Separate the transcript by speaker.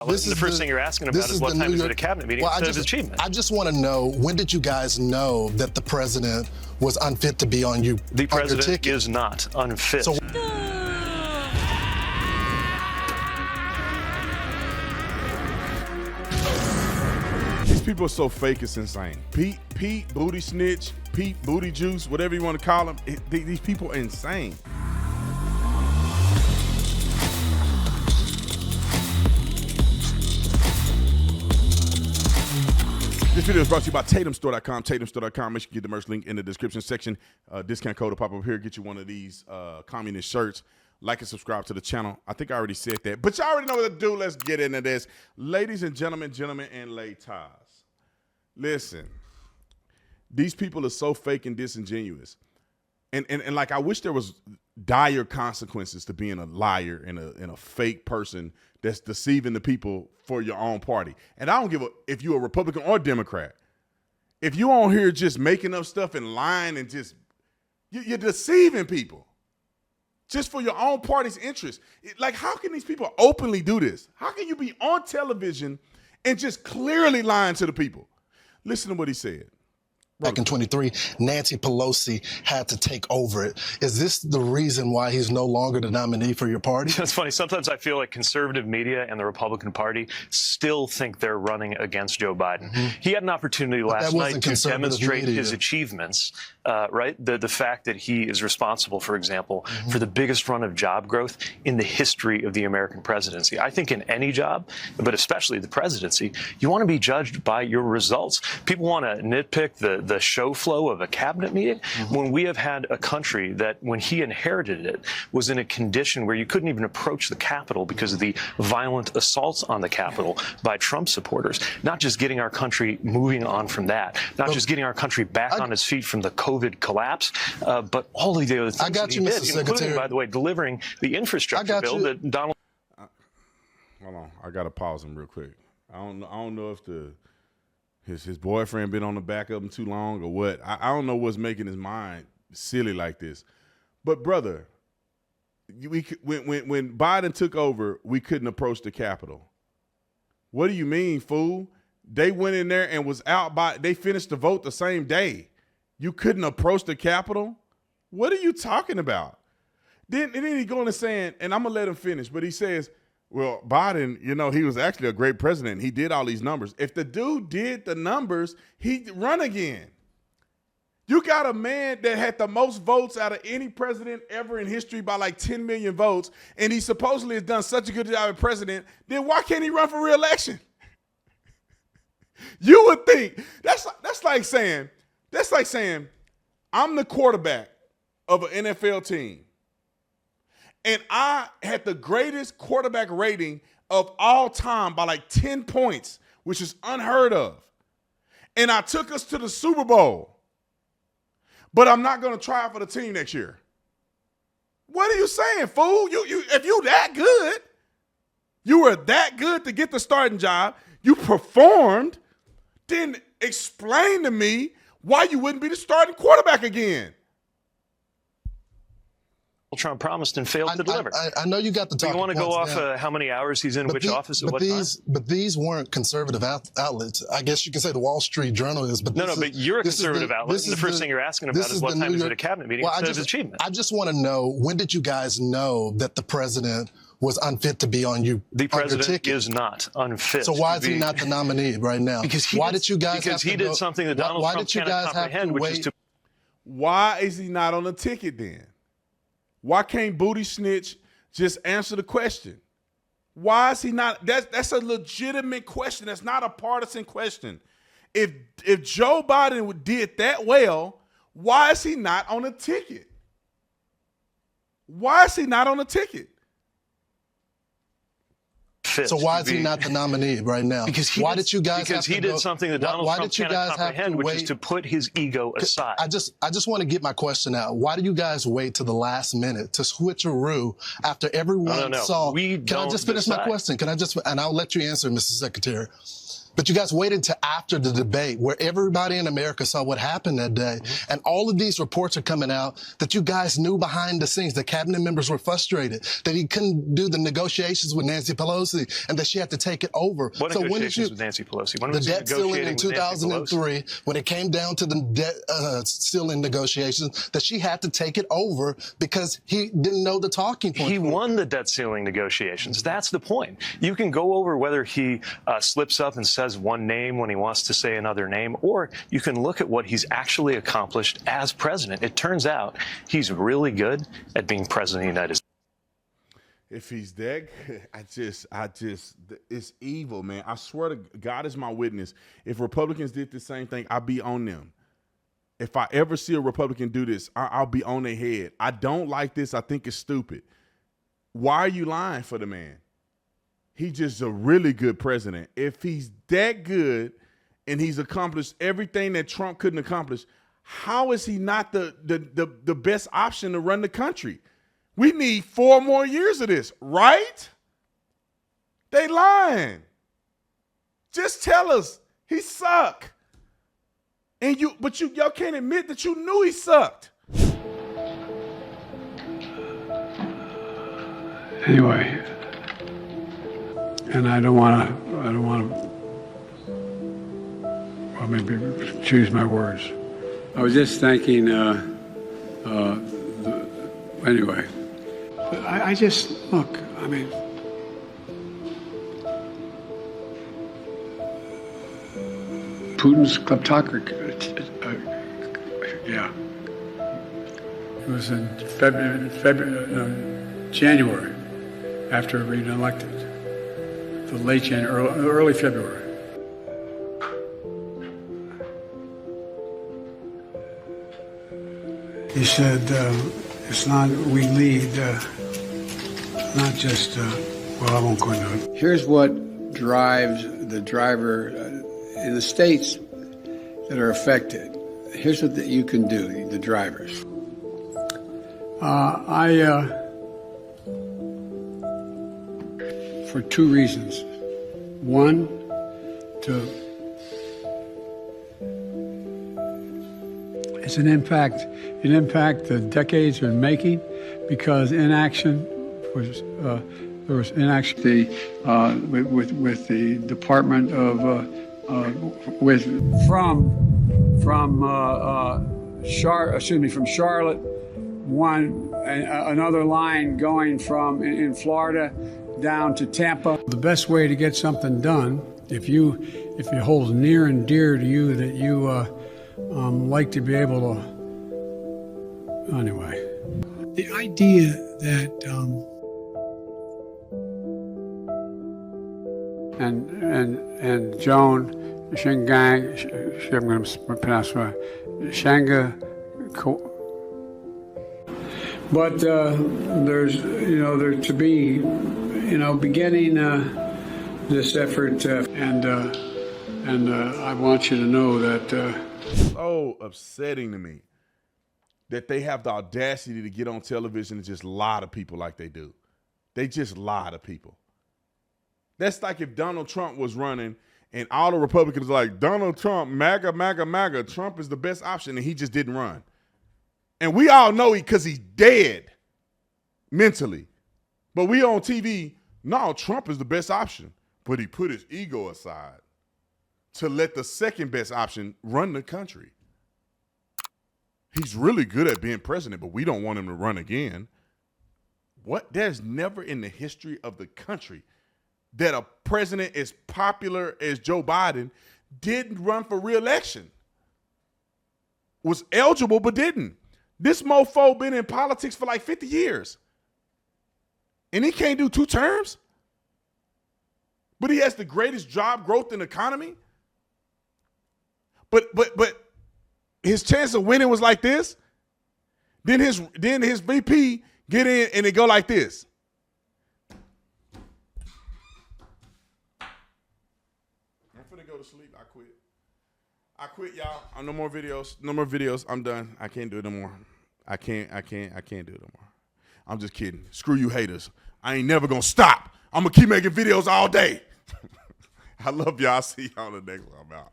Speaker 1: The first thing you're asking about is what time is it a cabinet meeting instead of achievement.
Speaker 2: I just want to know, when did you guys know that the president was unfit to be on your ticket?
Speaker 1: The president is not unfit. So
Speaker 3: these people are so fake, it's insane. Pete, Booty Snitch, Pete, Booty Juice, whatever you want to call them, these people are insane. This video is brought to you by TatumStore.com. TatumStore.com. Make sure you get the merch link in the description section. Discount code will pop up here. Get you one of these communist shirts. Like and subscribe to the channel. I think I already said that, but y'all already know what to do. Let's get into this. Ladies and gentlemen, and ladies. Listen, these people are so fake and disingenuous. And like, I wish there was dire consequences to being a liar and a fake person that's deceiving the people for your own party. And I don't give a if you're a Republican or Democrat. If you on here just making up stuff and lying and just you're deceiving people just for your own party's interest. Like, how can these people openly do this? How can you be on television and just clearly lying to the people? Listen to what he said.
Speaker 2: Back in 23, Nancy Pelosi had to take over it. Is this the reason why he's no longer the nominee for your party?
Speaker 1: That's funny. Sometimes I feel like conservative media and the Republican Party still think they're running against Joe Biden. Mm-hmm. He had an opportunity last night to demonstrate his achievements, right? The fact that he is responsible, for example, for the biggest run of job growth in the history of the American presidency. I think in any job, but especially the presidency, you want to be judged by your results. People want to nitpick the show flow of a cabinet meeting when we have had a country that, when he inherited it, was in a condition where you couldn't even approach the Capitol because of the violent assaults on the Capitol by Trump supporters. Not just getting our country moving on from that, not just getting our country back on its feet from the COVID collapse, but all of the other things that he did, including, by the way, delivering the infrastructure bill that Donald.
Speaker 3: Hold on, I gotta pause him real quick. I don't know if his boyfriend been on the back of him too long or what. I don't know what's making his mind silly like this. But brother, when Biden took over, we couldn't approach the Capitol. What do you mean, fool? They went in there and was out they finished the vote the same day. You couldn't approach the Capitol? What are you talking about? Then he going to saying, and I'm going to let him finish, but he says, well, Biden, he was actually a great president. He did all these numbers. If the dude did the numbers, he'd run again. You got a man that had the most votes out of any president ever in history by like 10 million votes, and he supposedly has done such a good job as president, then why can't he run for re-election? You would think, that's like saying, I'm the quarterback of an NFL team. And I had the greatest quarterback rating of all time by like 10 points, which is unheard of. And I took us to the Super Bowl. But I'm not going to try out for the team next year. What are you saying, fool? If you that good, you were that good to get the starting job, you performed, then explain to me why you wouldn't be the starting quarterback again.
Speaker 1: Trump promised and failed to deliver.
Speaker 2: I know you got the talking points.
Speaker 1: You want to go off how many hours he's in which office at what time?
Speaker 2: But these weren't conservative outlets. I guess you can say the Wall Street Journal is. But but you're a
Speaker 1: conservative outlet. And the first thing you're asking about is what time is it a cabinet meeting instead of achievement.
Speaker 2: I just want to know, when did you guys know that the president was unfit to be on your ticket?
Speaker 1: The president is not unfit.
Speaker 2: So why is he not the nominee right now?
Speaker 1: Because he did something that Donald Trump cannot comprehend, which is to.
Speaker 3: Why is he not on the ticket then? Why can't Booty Snitch just answer the question? Why is he not? That's a legitimate question. That's not a partisan question. If Joe Biden did that well, why is he not on the ticket? Why is he not on the ticket?
Speaker 2: So why is he not the nominee right now?
Speaker 1: Because he did something that Donald Trump cannot comprehend, which is to put his ego aside.
Speaker 2: I just want to get my question out. Why do you guys wait to the last minute to switcheroo after everyone saw?
Speaker 1: We don't
Speaker 2: Can I just finish my question? And I'll let you answer, Mr. Secretary. But you guys waited to after the debate where everybody in America saw what happened that day. And all of these reports are coming out that you guys knew behind the scenes, the cabinet members were frustrated, that he couldn't do the negotiations with Nancy Pelosi and that she had to take it over.
Speaker 1: What negotiations with Nancy Pelosi? When
Speaker 2: the
Speaker 1: was he
Speaker 2: debt ceiling in
Speaker 1: negotiating with Nancy
Speaker 2: 2003, when it came down to the debt ceiling negotiations, that she had to take it over because he didn't know the talking point.
Speaker 1: He won the debt ceiling negotiations. That's the point. You can go over whether he slips up and says one name when he wants to say another name, or you can look at what he's actually accomplished as president. It turns out he's really good at being president of the United States.
Speaker 3: If he's that good, it's evil, man. I swear to God is my witness. If Republicans did the same thing, I'd be on them. If I ever see a Republican do this, I'll be on their head. I don't like this. I think it's stupid. Why are you lying for the man? He's just a really good president. If he's that good and he's accomplished everything that Trump couldn't accomplish, how is he not the best option to run the country? We need 4 more years of this, right? They lying. Just tell us he sucked. But y'all can't admit that you knew he sucked.
Speaker 4: Anyway, and I don't want to, well, maybe choose my words. I was just thinking, anyway, I just, look, I mean, Putin's kleptocracy, yeah. It was in January, after being elected. The late January, early February. He said, it's not, we lead, not just, well, I won't go into it. Here's what drives the driver in the states that are affected. Here's what you can do, the drivers. For 2 reasons. One, it's an impact the decades have been making, because inaction was there was inaction with the Department of from Charlotte, another line going from in Florida down to Tampa. The best way to get something done, if it holds near and dear to you that you like to be able to, anyway. The idea that and Joan Shingang, I'm going to pronounce it, Shanga. But there's, there to be, beginning this effort, and I want you to know that.
Speaker 3: So upsetting to me that they have the audacity to get on television and just lie to people like they do. They just lie to people. That's like if Donald Trump was running and all the Republicans are like, Donald Trump, MAGA, MAGA, MAGA, Trump is the best option, and he just didn't run. And we all know because he's dead mentally. But we on TV, no, Trump is the best option. But he put his ego aside to let the second best option run the country. He's really good at being president, but we don't want him to run again. What? There's never in the history of the country that a president as popular as Joe Biden didn't run for re-election. Was eligible, but didn't. This mofo been in politics for like 50 years. And he can't do 2 terms? But he has the greatest job growth in the economy? But his chance of winning was like this? Then his VP get in and it go like this. I'm finna go to sleep. I quit, y'all. No more videos. No more videos. I'm done. I can't do it no more. I can't do it no more. I'm just kidding. Screw you haters. I ain't never gonna stop. I'm gonna keep making videos all day. I love y'all. I'll see y'all on the next one. I'm out.